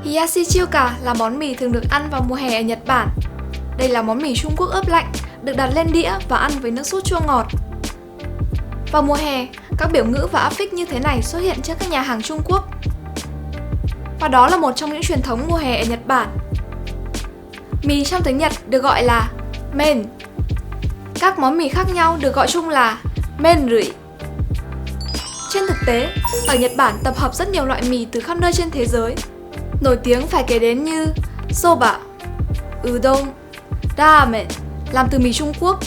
Hiyashi Chuka là món mì thường được ăn vào mùa hè ở Nhật Bản. Đây là món mì Trung Quốc ướp lạnh, được đặt lên đĩa và ăn với nước sốt chua ngọt. Vào mùa hè, các biểu ngữ và áp phích như thế này xuất hiện trên các nhà hàng Trung Quốc. Và đó là một trong những truyền thống mùa hè ở Nhật Bản. Mì trong tiếng Nhật được gọi là men. Các món mì khác nhau được gọi chung là men rưỡi. Trên thực tế, ở Nhật Bản tập hợp rất nhiều loại mì từ khắp nơi trên thế giới. Nổi tiếng phải kể đến như soba, udon, ramen làm từ mì Trung Quốc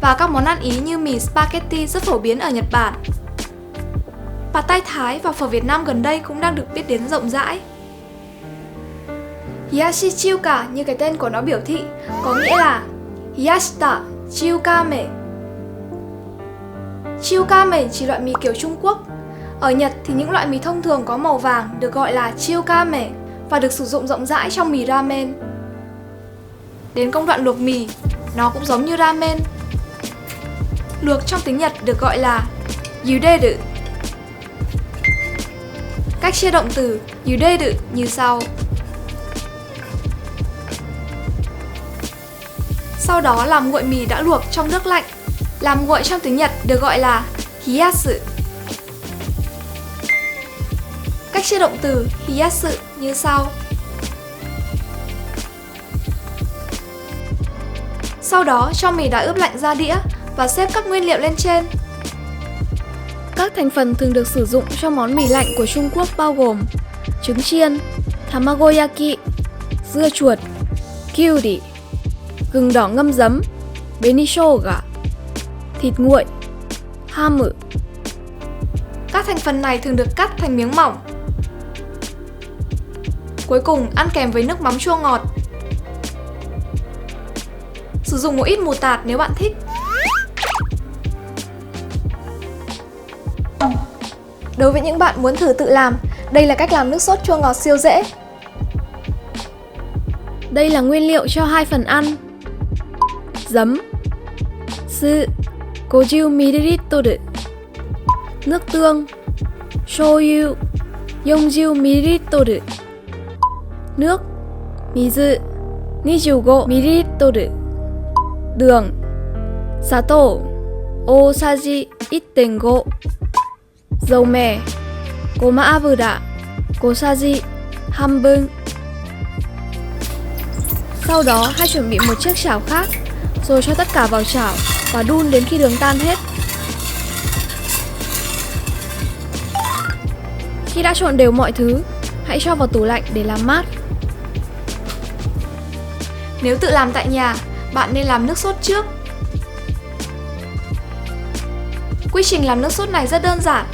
và các món ăn Ý như mì spaghetti rất phổ biến ở Nhật Bản. Pad Thai Thái và phở Việt Nam gần đây cũng đang được biết đến rộng rãi. Hiyashi Chuka như cái tên của nó biểu thị có nghĩa là Hiyashita Chukame. Chukame chỉ loại mì kiểu Trung Quốc. Ở Nhật thì những loại mì thông thường có màu vàng được gọi là Chukame và được sử dụng rộng rãi trong mì ramen. Đến công đoạn luộc mì, nó cũng giống như ramen. Luộc trong tiếng Nhật được gọi là yuderu. Cách chia động từ yuderu như sau. Sau đó làm nguội mì đã luộc trong nước lạnh. Làm nguội trong tiếng Nhật được gọi là hiyasu. Cách chia động từ hiyasu như sau. Sau đó cho mì đã ướp lạnh ra đĩa và xếp các nguyên liệu lên trên. Các thành phần thường được sử dụng cho món mì lạnh của Trung Quốc bao gồm trứng chiên, tamagoyaki, dưa chuột, kyuri, gừng đỏ ngâm giấm, benishoga, thịt nguội, hamu. Các thành phần này thường được cắt thành miếng mỏng. Cuối cùng ăn kèm với nước mắm chua ngọt. Sử dụng một ít mù tạt nếu bạn thích. Đối với những bạn muốn thử tự làm, đây là cách làm nước sốt chua ngọt siêu dễ. Đây là nguyên liệu cho 2 phần ăn. Giấm, sư 50ml, nước tương, shoyu 40ml, nước, mizu 25ml, đường, sato 大さじ1.5, dầu mè, goma abura 小さじ半分. Sau đó hãy chuẩn bị một chiếc chảo khác, rồi cho tất cả vào chảo và đun đến khi đường tan hết. Khi đã trộn đều mọi thứ, hãy cho vào tủ lạnh để làm mát. Nếu tự làm tại nhà, bạn nên làm nước sốt trước. Quy trình làm nước sốt này rất đơn giản,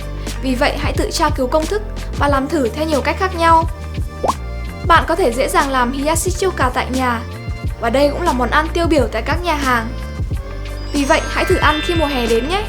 vì vậy hãy tự tra cứu công thức và làm thử theo nhiều cách khác nhau. Bạn có thể dễ dàng làm Hiyashi Chuka tại nhà, và đây cũng là món ăn tiêu biểu tại các nhà hàng. Vì vậy hãy thử ăn khi mùa hè đến nhé!